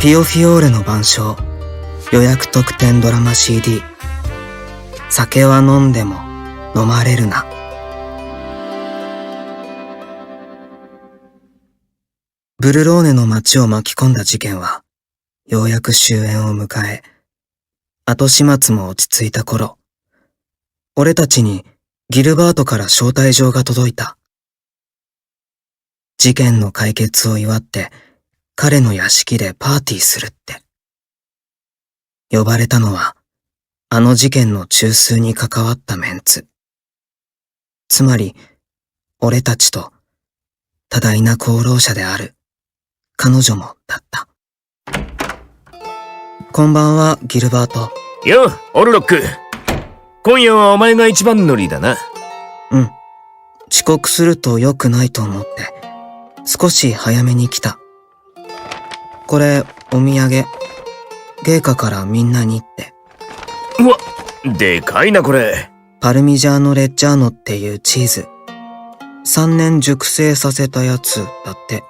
フィオフィオーレの晩鐘予約特典ドラマ CD。 酒は飲んでも飲まれるな。ブルローネの街を巻き込んだ事件はようやく終焉を迎え、後始末も落ち着いた頃、俺たちにギルバートから招待状が届いた。事件の解決を祝って彼の屋敷でパーティーするって。呼ばれたのはあの事件の中枢に関わったメンツ。つまり俺たちと多大な功労者である彼女もだった。こんばんは、ギルバート。よ、オルロック。今夜はお前が一番乗りだな。うん。遅刻すると良くないと思って、少し早めに来た。これ、お土産。芸家からみんなにって。うわ、でかいなこれ。パルミジャーノ・レッジャーノっていうチーズ。3年熟成させたやつだって。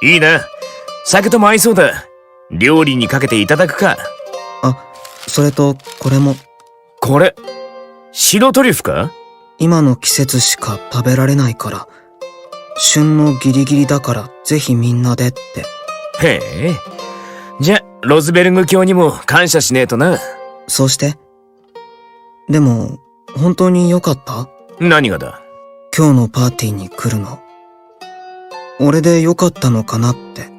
いいな。酒とも合いそうだ。料理にかけていただくか。あ、それとこれも。これ、白トリュフか？今の季節しか食べられないから、旬のギリギリだからぜひみんなでって。へえ。じゃ、ロズベルグ卿にも感謝しねえとな。そうして。でも、本当に良かった？何がだ？今日のパーティーに来るの。俺で良かったのかなって。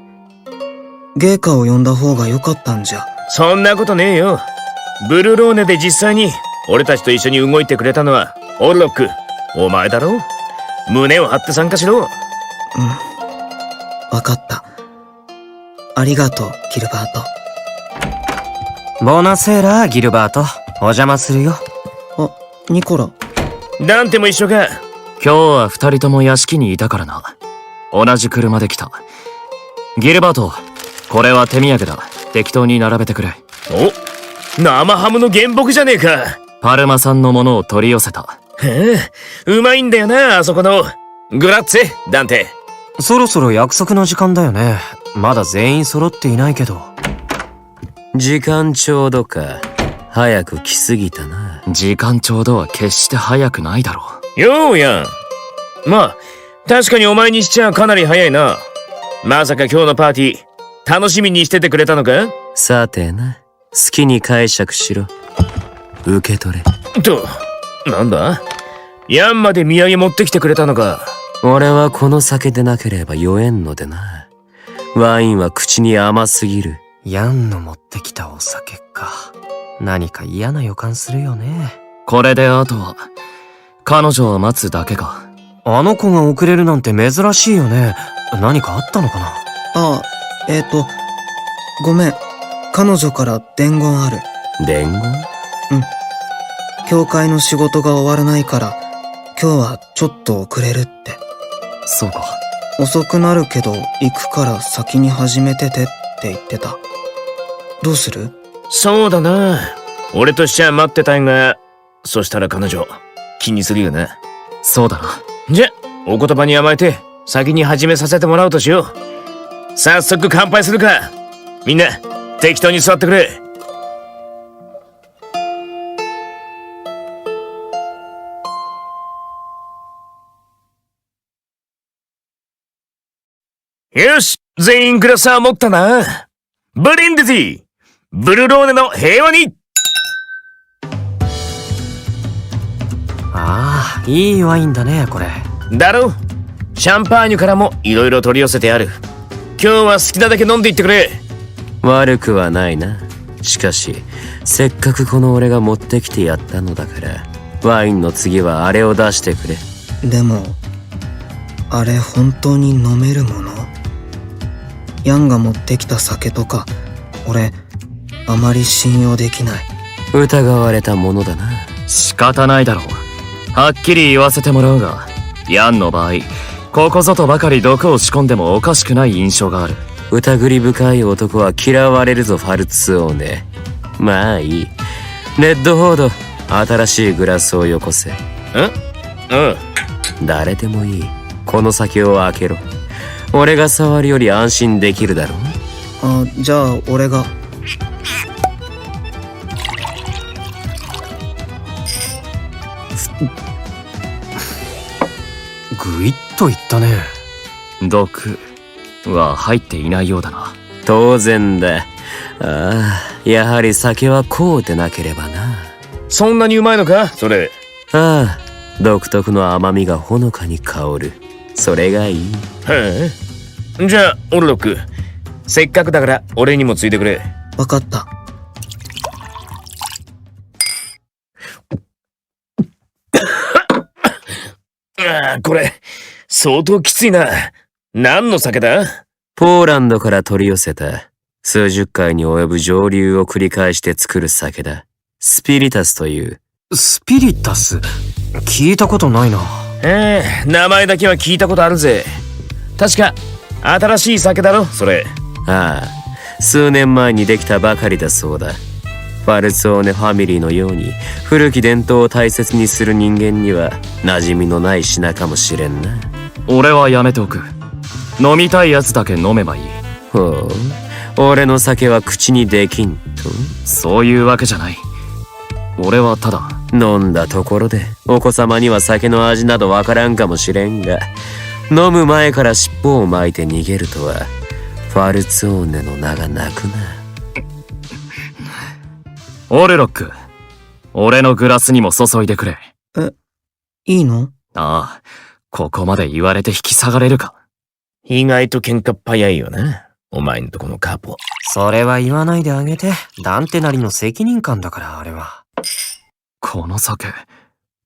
芸家を呼んだ方が良かったんじゃ。そんなことねえよ。ブルローネで実際に俺たちと一緒に動いてくれたのはオルロック、お前だろ？胸を張って参加しろ。うん。わかった。ありがとう、ギルバート。ボナセーラー、ギルバート。お邪魔するよ。あ、ニコラ。ダンテも一緒か。今日は二人とも屋敷にいたからな。同じ車で来た。ギルバート、これは手土産だ。適当に並べてくれ。お、生ハムの原木じゃねえか。パルマ産のものを取り寄せた。へえ、うまいんだよな、あそこの。グラッツェ、ダンテ。そろそろ約束の時間だよね。まだ全員揃っていないけど。時間ちょうどか。早く来すぎたな。時間ちょうどは決して早くないだろう。ようやん。まあ、確かにお前にしちゃかなり早いな。まさか今日のパーティー、楽しみにしててくれたのか？さてな、好きに解釈しろ。受け取れ。と、なんだ？ヤンまで土産持ってきてくれたのか。俺はこの酒でなければ酔えんのでな。ワインは口に甘すぎる。ヤンの持ってきたお酒か。何か嫌な予感するよね。これであとは、彼女を待つだけか。あの子が遅れるなんて珍しいよね。何かあったのかな？ああ、ごめん。彼女から伝言ある。伝言？うん。教会の仕事が終わらないから、今日はちょっと遅れるって。そうか。遅くなるけど、行くから先に始めててって言ってた。どうする？そうだな。俺としちゃ待ってたいが、そしたら彼女、気にするよな。そうだな。じゃ、お言葉に甘えて、先に始めさせてもらうとしよう。早速乾杯するか。みんな、適当に座ってくれ。よし、全員グラスは持ったな。ブリンディティ、ブルローネの平和に。ああ、いいワインだね、これ。だろ？シャンパーニュからもいろいろ取り寄せてある。今日は好きなだけ飲んでいってくれ。悪くはないな。しかし、せっかくこの俺が持ってきてやったのだから、ワインの次はあれを出してくれ。でも、あれ本当に飲めるもの？ヤンが持ってきた酒とか、俺、あまり信用できない。疑われたものだな。仕方ないだろう。はっきり言わせてもらうが、ヤンの場合、ここぞとばかり毒を仕込んでもおかしくない印象がある。疑り深い男は嫌われるぞ、ファルツオーネ。まあいい。レッドフォード、新しいグラスをよこせ。誰でもいい。この酒を開けろ。俺が触るより安心できるだろう。あ、じゃあ俺が。ぐいっといったね。毒は入っていないようだな。当然だ。ああ、やはり酒はこうでなければな。そんなにうまいのかそれ。ああ、独特の甘みがほのかに香る。それがいい。へえ。じゃあ、オルロック。せっかくだから俺にもついてくれ。わかった。ああ、これ、相当きついな。何の酒だ？ポーランドから取り寄せた数十回に及ぶ蒸留を繰り返して作る酒だ。スピリタスという。スピリタス聞いたことないな。名前だけは聞いたことあるぜ。確か、新しい酒だろ、それ。ああ、数年前にできたばかりだそうだ。ファルツォーネファミリーのように古き伝統を大切にする人間には馴染みのない品かもしれんな。俺はやめておく。飲みたいやつだけ飲めばいい。ほう、俺の酒は口にできんと？そういうわけじゃない。俺はただ飲んだところでお子様には酒の味などわからんかもしれんが、飲む前から尻尾を巻いて逃げるとはファルツォーネの名がなくな。オルロック、俺のグラスにも注いでくれ。いいの？ああ、ここまで言われて引き下がれるか。意外と喧嘩っ早いよな。お前んとこのカポ。それは言わないであげて。ダンテなりの責任感だから、あれは。この酒、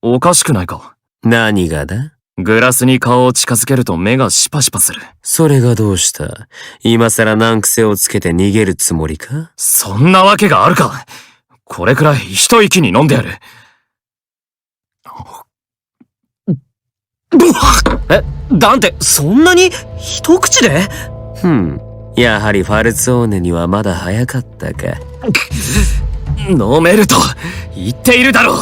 おかしくないか？何がだ？グラスに顔を近づけると目がシパシパする。それがどうした？今さら難癖をつけて逃げるつもりか？そんなわけがあるか。これくらい一息に飲んでやる。ダンテ、そんなに一口で？やはりファルツォーネにはまだ早かったか。飲めると言っているだろう。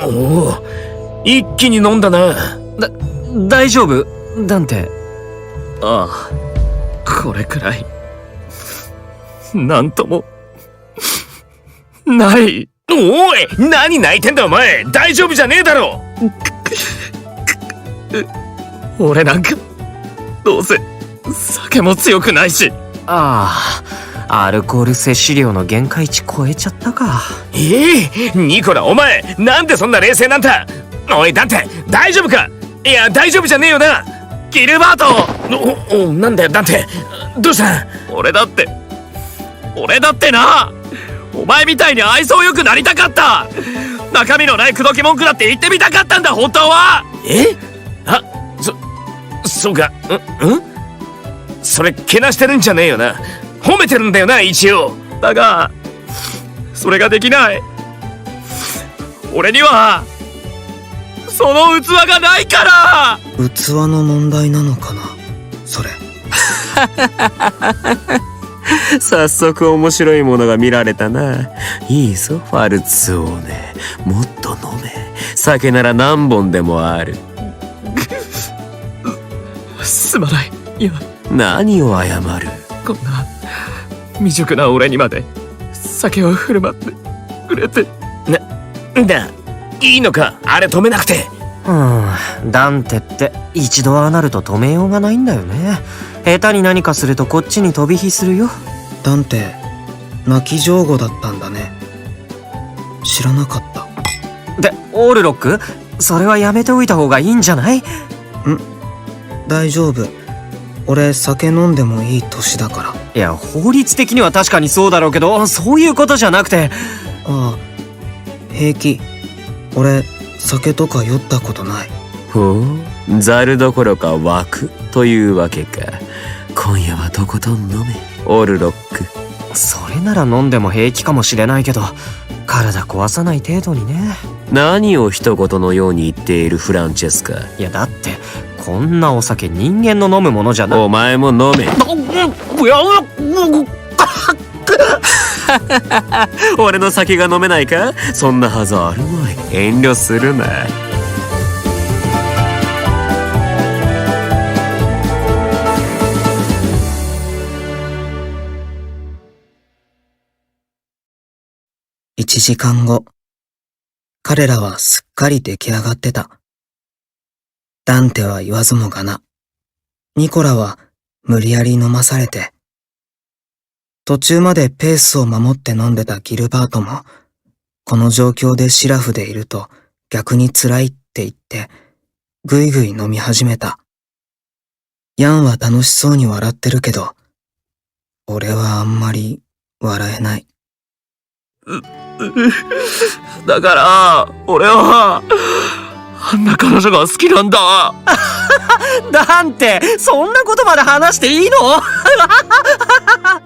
おお、一気に飲んだな。大丈夫ダンテ？ああ、これくらいなんともない。おい、何泣いてんだお前。大丈夫じゃねえだろ。俺なんかどうせ酒も強くないし。ああ、アルコール摂取量の限界値超えちゃったか。ニコラ、お前なんでそんな冷静なんだ。おい、だって大丈夫か？いや、大丈夫じゃねえよな。ギルバート。なんだよ、だってどうした？俺だってな、お前みたいに愛想よくなりたかった。中身のない口説き文句だって言ってみたかったんだ、本当は。あ、そうか。それけなしてるんじゃねえよな。褒めてるんだよな、一応。だがそれができない。俺にはその器がないから。器の問題なのかな、それ。早速面白いものが見られたな。いいぞ、ファルツォーネ。もっと飲め。酒なら何本でもある。すまない。いや、何を謝る？こんな未熟な俺にまで酒を振る舞ってくれて。いいのか、あれ止めなくて。ダンテって一度ああなると止めようがないんだよね。下手に何かするとこっちに飛び火するよ。ダンテ、泣き上戸だったんだね。知らなかった。で、オールロック、それはやめておいた方がいいんじゃない？大丈夫。俺酒飲んでもいい年だから。いや、法律的には確かにそうだろうけど、そういうことじゃなくて。ああ、平気。俺酒とか酔ったことない。ほう、ザルどころか湧くというわけか。今夜はとことん飲め、オルロック。それなら飲んでも平気かもしれないけど、体壊さない程度にね。何を一言のように言っているフランチェスカ。いや、だってこんなお酒人間の飲むものじゃない。お前も飲め。俺の酒が飲めないか？そんなはずあるまい。遠慮するな。時間後、彼らはすっかり出来上がってた。ダンテは言わずもがな。ニコラは無理やり飲まされて、途中までペースを守って飲んでたギルバートも、この状況でシラフでいると逆に辛いって言って、ぐいぐい飲み始めた。ヤンは楽しそうに笑ってるけど、俺はあんまり笑えない。だから、俺は、あんな彼女が好きなんだ。ダンテ、そんなことまで話していいの？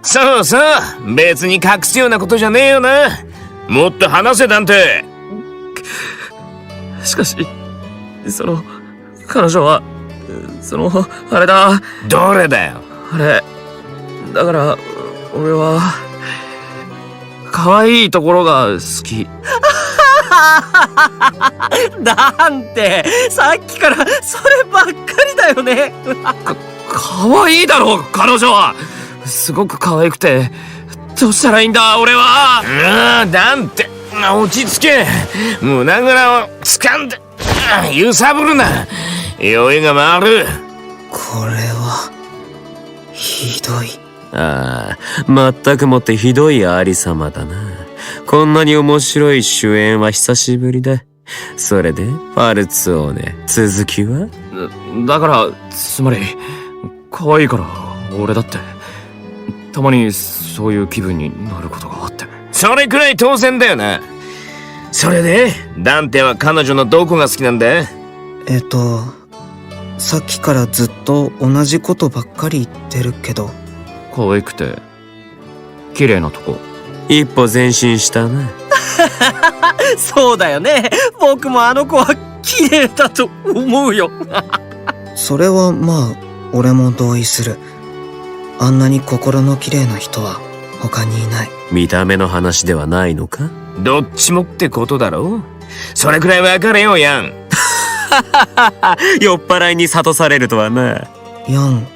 そうそう、別に隠すようなことじゃねえよな。もっと話せ、ダンテ。しかし、彼女は、あれだ。どれだよ。あれ、だから、俺は、可愛いところが好き。ダンテ、さっきからそればっかりだよね。可愛いだろ、彼女は。すごく可愛くて、どうしたらいいんだ、俺は。ダンテ、落ち着け。胸ぐらを掴んで、揺さぶるな。酔いが回る。これは、ひどい。ああ、まったくもってひどいありさまだな。こんなに面白い主演は久しぶりだ。それで、ファルツォーネ、続きは？だから、つまり、可愛いから、俺だって、たまにそういう気分になることがあって。それくらい当然だよな。それで、ダンテは彼女のどこが好きなんだ？さっきからずっと同じことばっかり言ってるけど。可愛くて、綺麗なとこ。一歩前進したな。そうだよね。僕もあの子は綺麗だと思うよ。それはまあ、俺も同意する。あんなに心の綺麗な人は他にいない。見た目の話ではないのか？どっちもってことだろ？それくらい分かれよ、ヤン。酔っ払いに諭されるとはな。ヤン、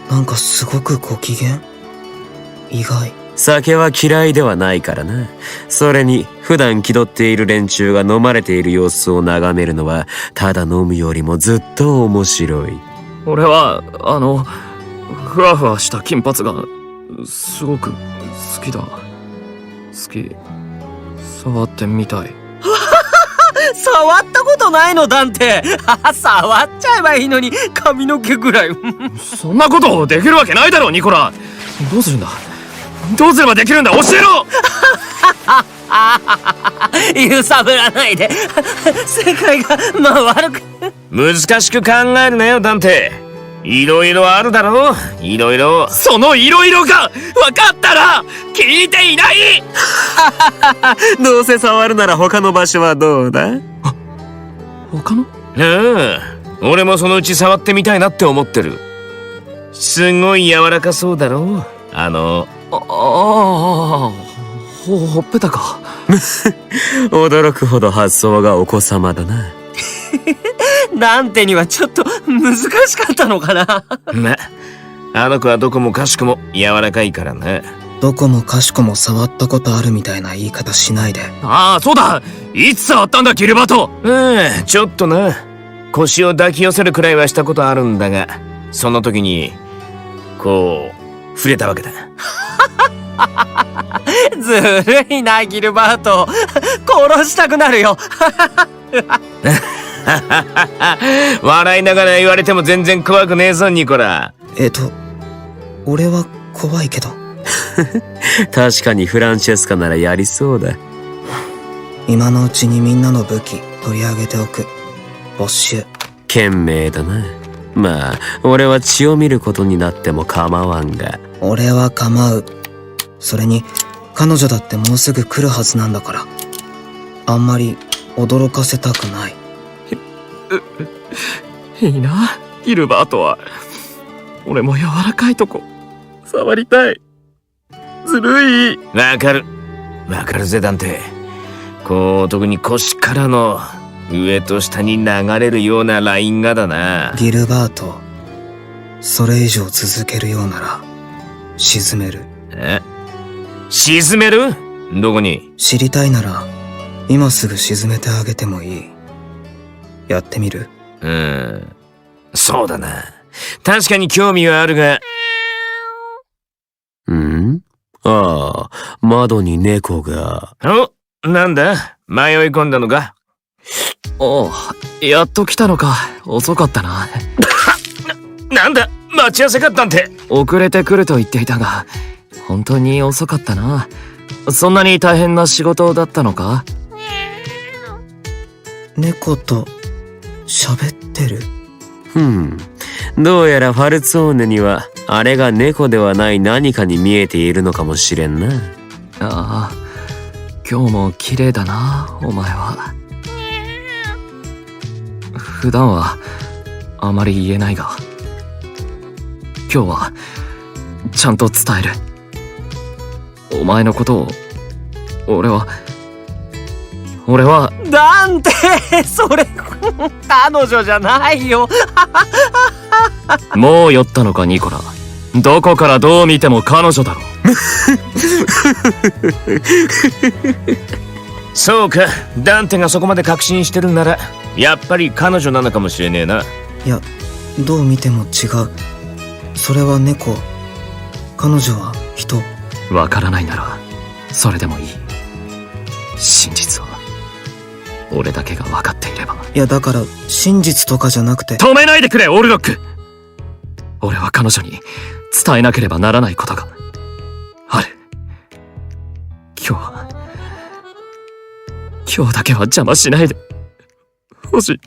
なんかすごくご機嫌？意外。酒は嫌いではないからな。それに、普段気取っている連中が飲まれている様子を眺めるのは、ただ飲むよりもずっと面白い。俺は、ふわふわした金髪が、すごく好きだ。好き。触ってみたい。触ったことないの、ダンテ。触っちゃえばいいのに、髪の毛ぐらい。そんなことできるわけないだろ、ニコラ。どうするんだ？どうすればできるんだ、教えろ。揺さぶらないで。世界が回るく。難しく考えるなよ、ダンテ。いろいろあるだろう。いろいろ。そのいろいろが分かったら聞いていない。どうせ触るなら他の場所はどうだ？他の？俺もそのうち触ってみたいなって思ってる。すごい柔らかそうだろう。ほっぺたか。驚くほど発想がお子様だな。ダンテにはちょっと難しかったのかな。あの子はどこもかしこも柔らかいからね。どこもかしこも触ったことあるみたいな言い方しないで。ああ、そうだ。いつ触ったんだ、ギルバート。ちょっとな。腰を抱き寄せるくらいはしたことあるんだが、その時にこう触れたわけだ。ずるいな、ギルバート。殺したくなるよ。笑いながら言われても全然怖くねえぞ、ニコラ。俺は怖いけど。確かにフランチェスカならやりそうだ。今のうちにみんなの武器取り上げておく。没収。賢明だな。まあ、俺は血を見ることになっても構わんが。俺は構う。それに、彼女だってもうすぐ来るはずなんだから。あんまり驚かせたくない。いいな、ギルバートは。俺も柔らかいとこ触りたい。ずるい。わかるぜ、ダンテ。こう特に腰からの上と下に流れるようなラインがだな。ギルバート、それ以上続けるようなら沈める。沈める？どこに？知りたいなら、今すぐ沈めてあげてもいい。やってみる？そうだな。確かに興味はあるが。ああ、窓に猫が。お、なんだ？迷い込んだのか？おう、やっと来たのか。遅かったな。なんだ？待ち合わせかったんて。遅れてくると言っていたが、本当に遅かったな。そんなに大変な仕事だったのか？猫と喋ってる？どうやらファルツォーネにはあれが猫ではない何かに見えているのかもしれんな。ああ、今日も綺麗だな、お前は。普段はあまり言えないが、今日はちゃんと伝える。お前のことを俺はなんてそれ彼女じゃないよ。もう酔ったのか、ニコラ。どこからどう見ても彼女だろ。そうか、ダンテがそこまで確信してるならやっぱり彼女なのかもしれねえな。いや、どう見ても違う。それは猫。彼女は人。わからないならそれでもいい。真実は俺だけが分かっていれば。いや、だから真実とかじゃなくて。止めないでくれ、オールロック。俺は彼女に伝えなければならないことがある。今日だけは邪魔しないでほしい。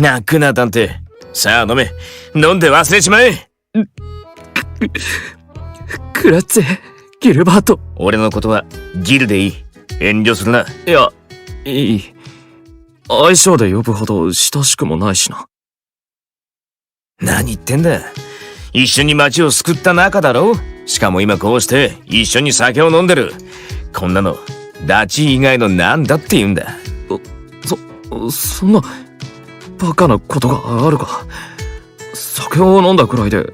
泣くな、ダンテ。さあ飲め。飲んで忘れちまえ。グラッツェ、ギルバート。俺のことはギルでいい。遠慮するな。いや、いい。相性で呼ぶほど親しくもないしな。何言ってんだ。一緒に街を救った仲だろ。しかも今こうして一緒に酒を飲んでる。こんなのダチ以外のなんだって言うんだ。そんなバカなことがあるか。酒を飲んだくらいで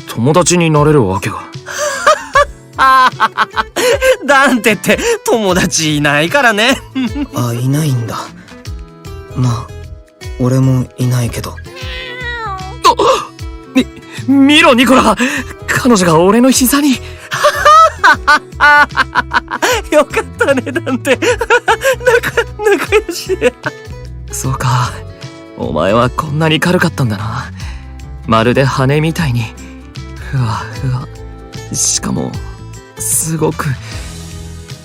友達になれるわけが。ダンテって友達いないからね。あ、いないんだ。まあ、俺もいないけど。見ろ、ニコラ。彼女が俺の膝に。よかったね、ダンテ。仲良し。そうか、お前はこんなに軽かったんだな。まるで羽みたいにふわふわ。しかもすごく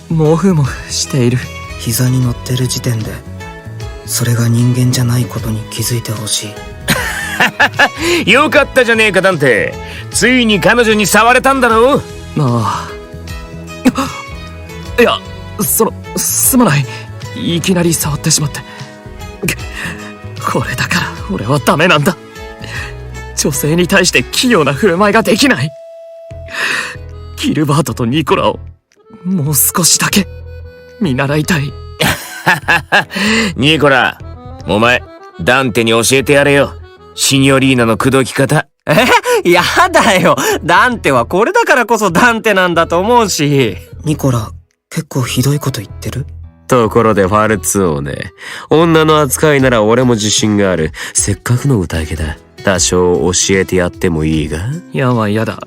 モフモフしている。膝に乗ってる時点でそれが人間じゃないことに気づいてほしい。よかったじゃねえか、ダンテ。ついに彼女に触れたんだろう。ああ、いや、すまない。いきなり触ってしまって。これだから俺はダメなんだ。女性に対して器用な振る舞いができない。ギルバートとニコラをもう少しだけ見習いたい。ニコラ、お前ダンテに教えてやれよ。シニョリーナの口説き方。やだよ。ダンテはこれだからこそダンテなんだと思うし。ニコラ、結構ひどいこと言ってる？ところでファルツォーネ。女の扱いなら俺も自信がある。せっかくの宴だ。多少教えてやってもいいが？やはやだ。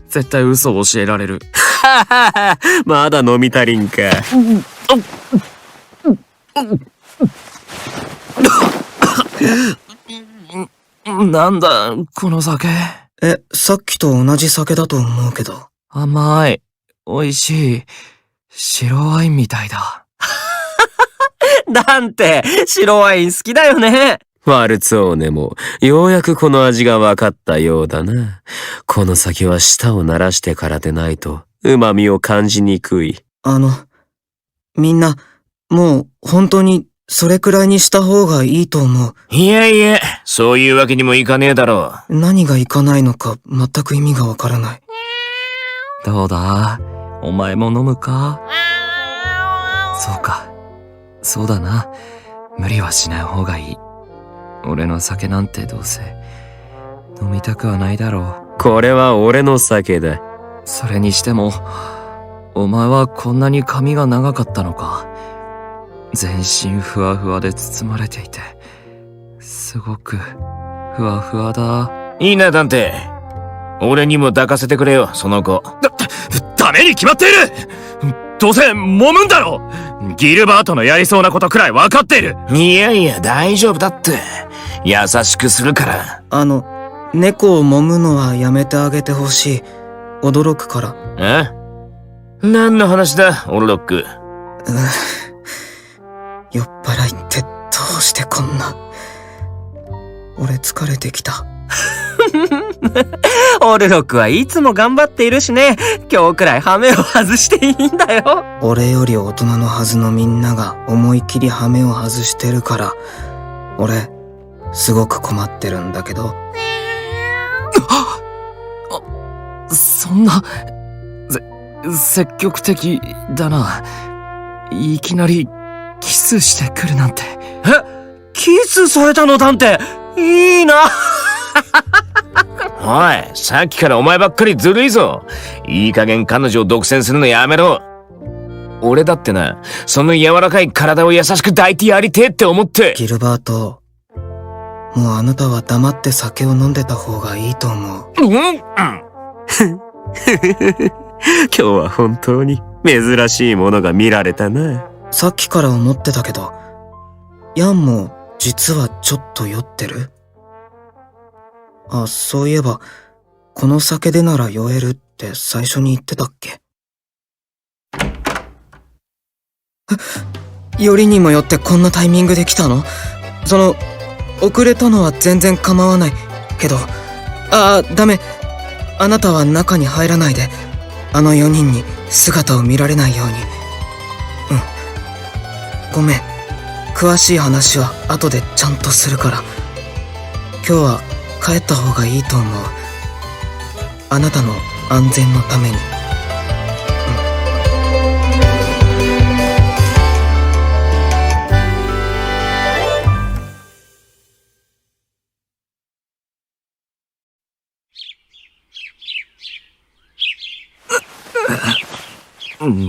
絶対嘘を教えられる。まだ飲み足りんか。なんだ、この酒。さっきと同じ酒だと思うけど。甘い。美味しい。白ワインみたいだ。ダンテ、白ワイン好きだよね。ファルツォーネもようやくこの味が分かったようだな。この酒は舌を鳴らしてからでないと旨味を感じにくい。みんな、もう本当にそれくらいにした方がいいと思う。いやいや、そういうわけにもいかねえだろう。何がいかないのか全く意味がわからない。どうだ？お前も飲むか？そうか。そうだな。無理はしない方がいい。俺の酒なんてどうせ飲みたくはないだろう。これは俺の酒だ。それにしてもお前はこんなに髪が長かったのか。全身ふわふわで包まれていて、すごくふわふわだ。いいな、探偵。俺にも抱かせてくれよ、その子。ダメに決まっている。どうせ揉むんだろ。ギルバートのやりそうなことくらい分かっている。いやいや、大丈夫だって。優しくするから。猫を揉むのはやめてあげてほしい。驚くから。え？何の話だ、オルロック。酔っ払いってどうしてこんな。俺疲れてきた。オルロックはいつも頑張っているしね。今日くらいハメを外していいんだよ。俺より大人のはずのみんなが思い切りハメを外してるから、俺、すごく困ってるんだけど。そんな、積極的だな。いきなりキスしてくるなんて。キスされたのなんて、いいな。おい、さっきからお前ばっかりずるいぞ。いい加減彼女を独占するのやめろ。俺だってな、その柔らかい体を優しく抱いてやりてえって思って。ギルバート、もうあなたは黙って酒を飲んでた方がいいと思う。今日は本当に珍しいものが見られたな。さっきから思ってたけど、ヤンも実はちょっと酔ってる？あ、そういえば、この酒でなら酔えるって最初に言ってたっけ？よりにもよってこんなタイミングで来たの？遅れたのは全然構わないけど、ダメ。あなたは中に入らないで、あの4人に姿を見られないように。ごめん。詳しい話は後でちゃんとするから。今日は帰った方がいいと思う。あなたの安全のために。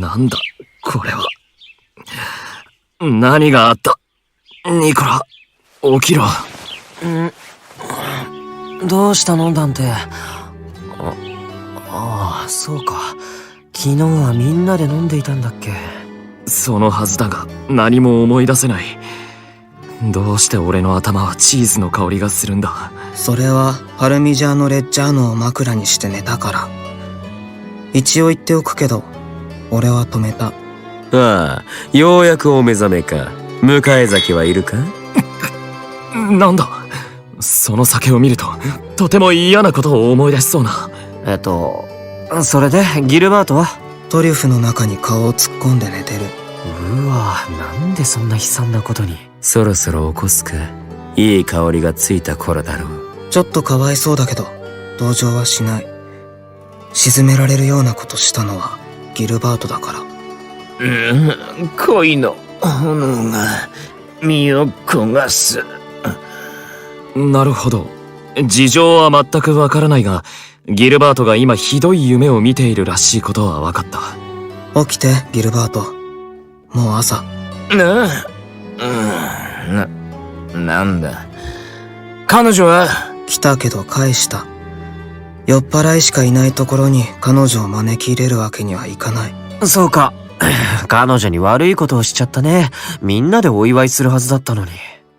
なんだ、これは。何があった？ニコラ、起きろ。どうしたのダンテ？そうか。昨日はみんなで飲んでいたんだっけ？そのはずだが、何も思い出せない。どうして俺の頭はチーズの香りがするんだ？それはパルミジャーノ・レッジャーノを枕にして寝たから。一応言っておくけど、俺は止めた。ああ、ようやくお目覚めか。迎え酒はいるか？なんだ？その酒を見ると、とても嫌なことを思い出しそうな。それで、ギルバートは？トリュフの中に顔を突っ込んで寝てる。うわ、なんでそんな悲惨なことに。そろそろ起こすか。いい香りがついた頃だろう。ちょっとかわいそうだけど、同情はしない。沈められるようなことしたのはギルバートだから。恋の炎が身を焦がす。なるほど。事情は全くわからないが、ギルバートが今ひどい夢を見ているらしいことは分かった。起きて、ギルバート。もう朝。なんだ。彼女は？来たけど返した。酔っ払いしかいないところに彼女を招き入れるわけにはいかない。そうか。彼女に悪いことをしちゃったね。みんなでお祝いするはずだったのに。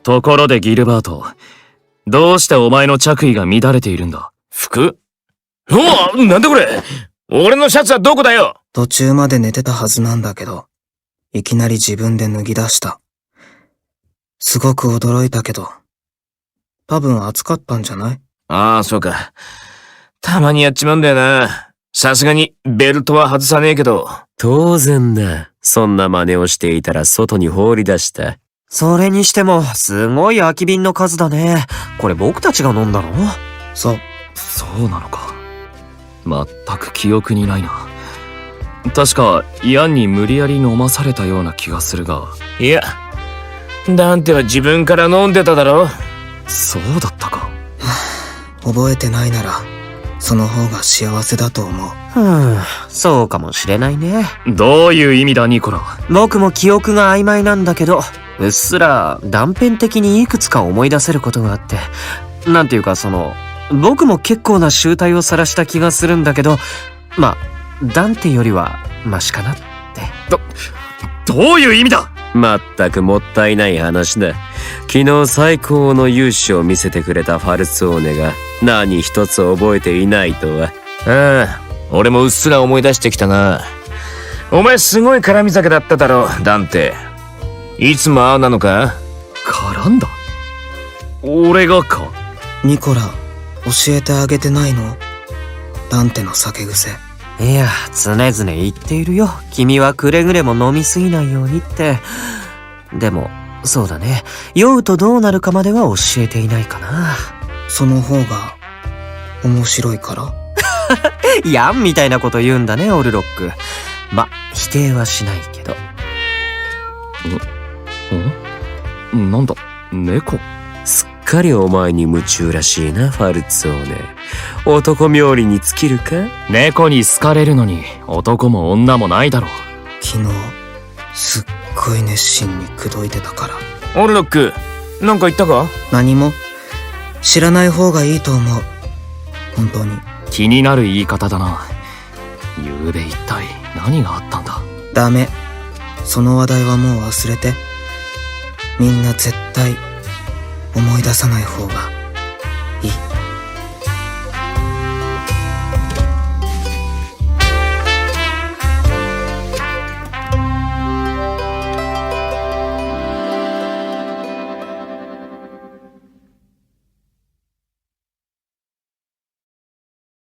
ところでギルバート、どうしてお前の着衣が乱れているんだ？服？なんだこれ！俺のシャツはどこだよ！途中まで寝てたはずなんだけど、いきなり自分で脱ぎ出した。すごく驚いたけど、多分暑かったんじゃない？ああ、そうか。たまにやっちまうんだよな。さすがにベルトは外さねえけど。当然だ。そんな真似をしていたら外に放り出した。それにしても、すごい空き瓶の数だね。これ僕たちが飲んだの？そう。そうなのか。全く記憶にないな。確か、ヤンに無理やり飲まされたような気がするが。いや、ダンテは自分から飲んでただろ。そうだったか。覚えてないなら、その方が幸せだと思う。そうかもしれないね。どういう意味だニコラ。僕も記憶が曖昧なんだけど、うっすら断片的にいくつか思い出せることがあって、なんていうか僕も結構な醜態を晒した気がするんだけど、まあ、ダンテよりはマシかなって。どういう意味だ。まったくもったいない話だ。昨日最高の勇姿を見せてくれたファルツォーネが何一つ覚えていないとは。俺もうっすら思い出してきたな。お前すごい絡み酒だっただろ、ダンテ。いつもああなのか？絡んだ？俺がか？ニコラ、教えてあげてないの？ダンテの酒癖。いや、常々言っているよ。君はくれぐれも飲みすぎないようにって。でも、そうだね。酔うとどうなるかまでは教えていないかな。その方が面白いから？ヤンみたいなこと言うんだね、オルロック。ま、否定はしないけど。なんだ、猫？すっかりお前に夢中らしいな、ファルツォーネ。男冥利に尽きるか？猫に好かれるのに男も女もないだろう。昨日、すっごい熱心に口説いてたから。オルロック、なんか言ったか？何も。知らない方がいいと思う。本当に。気になる言い方だな。ゆうべ一体何があったんだ？ダメ。その話題はもう忘れて。みんな絶対思い出さない方がいい。